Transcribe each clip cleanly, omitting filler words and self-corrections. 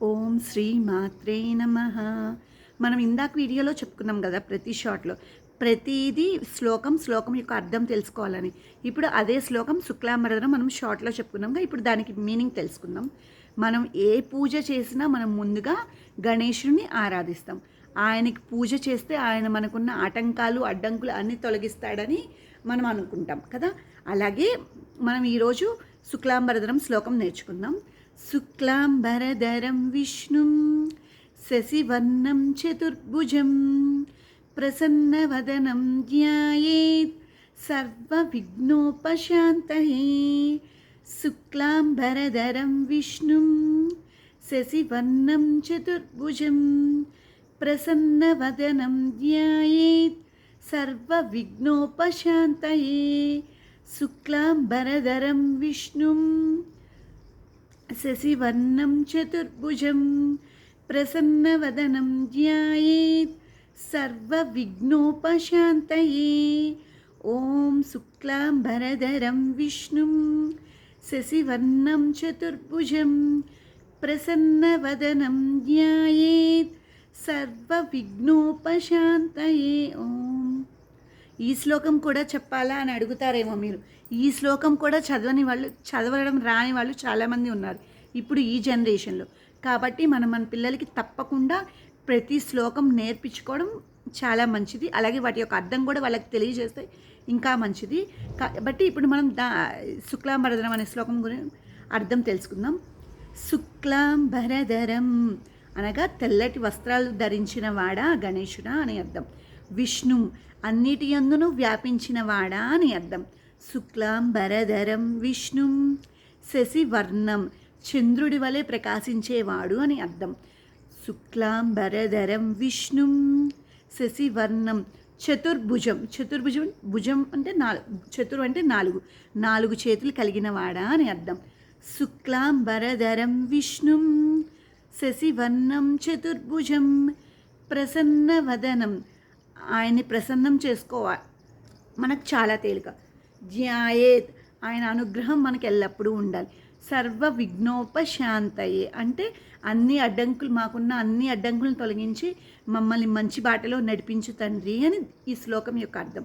ఓం శ్రీ మాత్రే నమః. మనం ఇందాక వీడియోలో చెప్పుకున్నాం కదా, ప్రతి షాట్లో ప్రతిదీ శ్లోకం యొక్క అర్థం తెలుసుకోవాలని. ఇప్పుడు అదే శ్లోకం శుక్లాంబరధరం మనం షార్ట్లో చెప్పుకున్నాం కదా, ఇప్పుడు దానికి మీనింగ్ తెలుసుకుందాం. మనం ఏ పూజ చేసినా మనం ముందుగా గణేశుడిని ఆరాధిస్తాం. ఆయనకి పూజ చేస్తే ఆయన మనకున్న ఆటంకాలు అడ్డంకులు అన్నీ తొలగిస్తాడని మనం అనుకుంటాం కదా. అలాగే మనం ఈరోజు శుక్లాంబరధరం శ్లోకం నేర్చుకుందాం. శుక్లాంబరధరం విష్ణుం శశివర్ణం చతుర్భుజం ప్రసన్నవదనం ధ్యాయేత్ సర్వవిఘ్నోపశాంతయే. శుక్లాంబరధరం విష్ణుం శశివర్ణం చతుర్భుజం ప్రసన్నవదనం ధ్యాయేత్ సర్వవిఘ్నోపశాంతయే. శుక్లాంబరధరం విష్ణుం శశివర్ణం చతుర్భుజం ప్రసన్నవదనం ధ్యాయేత్ సర్వవిఘ్నోపశాంతయే. ఓం శుక్లాంబరధరం విష్ణుం శశివర్ణం చతుర్భుజం ప్రసన్నవదనం ధ్యాయేత్ సర్వవిఘ్నోపశాంతయే. ఓం. ఈ శ్లోకం కూడా చెప్పాలా అని అడుగుతారేమో మీరు. ఈ శ్లోకం కూడా చదవడం రాని వాళ్ళు చాలామంది ఉన్నారు ఇప్పుడు ఈ జనరేషన్లో. కాబట్టి మనం మన పిల్లలకి తప్పకుండా ప్రతి శ్లోకం నేర్పించుకోవడం చాలా మంచిది. అలాగే వాటి యొక్క అర్థం కూడా వాళ్ళకి తెలియజేస్తే ఇంకా మంచిది. కాబట్టి ఇప్పుడు మనం శుక్లాంబరధరం అనే శ్లోకం గురించి అర్థం తెలుసుకుందాం. శుక్లాంబరధరం అనగా తెల్లటి వస్త్రాలు ధరించిన వాడా గణేశుడా అని అర్థం. విష్ణు అన్నిటి యందును వ్యాపించిన వాడా అని అర్థం. శుక్లాంబరధరం విష్ణుం శశివర్ణం చంద్రుడి వలె ప్రకాశించేవాడు అని అర్థం. శుక్లాంబరధరం విష్ణుం శశివర్ణం చతుర్భుజం భుజం అంటే చతుర్ అంటే నాలుగు చేతులు కలిగిన వాడా అని అర్థం. శుక్లాంబరధరం విష్ణుం శశివర్ణం చతుర్భుజం ప్రసన్నవదనం ఆయన్ని ప్రసన్నం చేసుకోవాలి మనకు చాలా తేలిక. ధ్యాయేత్ ఆయన అనుగ్రహం మనకు ఎల్లప్పుడూ ఉండాలి. సర్వ విఘ్నోపశాంతయే అంటే మాకున్న అన్ని అడ్డంకులను తొలగించి మమ్మల్ని మంచి బాటలో నడిపించు తండ్రి అని ఈ శ్లోకం యొక్క అర్థం.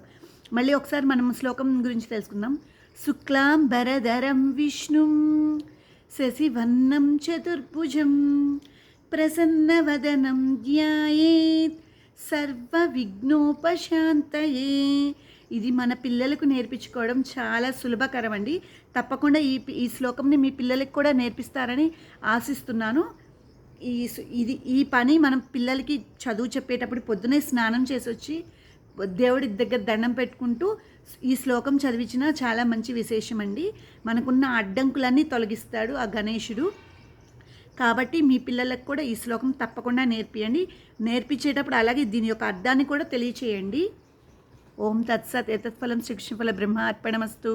మళ్ళీ ఒకసారి మనం శ్లోకం గురించి తెలుసుకుందాం. శుక్లాంబరధరం విష్ణుం శశివర్ణం చతుర్భుజం ప్రసన్నవదనం ధ్యాయేత్ సర్వవిఘ్నోపశాంతయే. ఇది మన పిల్లలకు నేర్పించుకోవడం చాలా సులభకరం అండి. తప్పకుండా ఈ శ్లోకంని మీ పిల్లలకి కూడా నేర్పిస్తారని ఆశిస్తున్నాను. ఈ పని మనం పిల్లలకి చదువు చెప్పేటప్పుడు పొద్దునే స్నానం చేసి వచ్చి దేవుడి దగ్గర దండం పెట్టుకుంటూ ఈ శ్లోకం చదివించినా చాలా మంచి విశేషం అండి. మనకున్న అడ్డంకులన్నీ తొలగిస్తాడు ఆ గణేశుడు. కాబట్టి మీ పిల్లలకు కూడా ఈ శ్లోకం తప్పకుండా నేర్పియండి. నేర్పించేటప్పుడు అలాగే దీని యొక్క అర్థాన్ని కూడా తెలియచేయండి. ఓం తత్సత్ ఏతత్ఫలం శ్రీకృష్ణఫల బ్రహ్మ అర్పణమస్తు.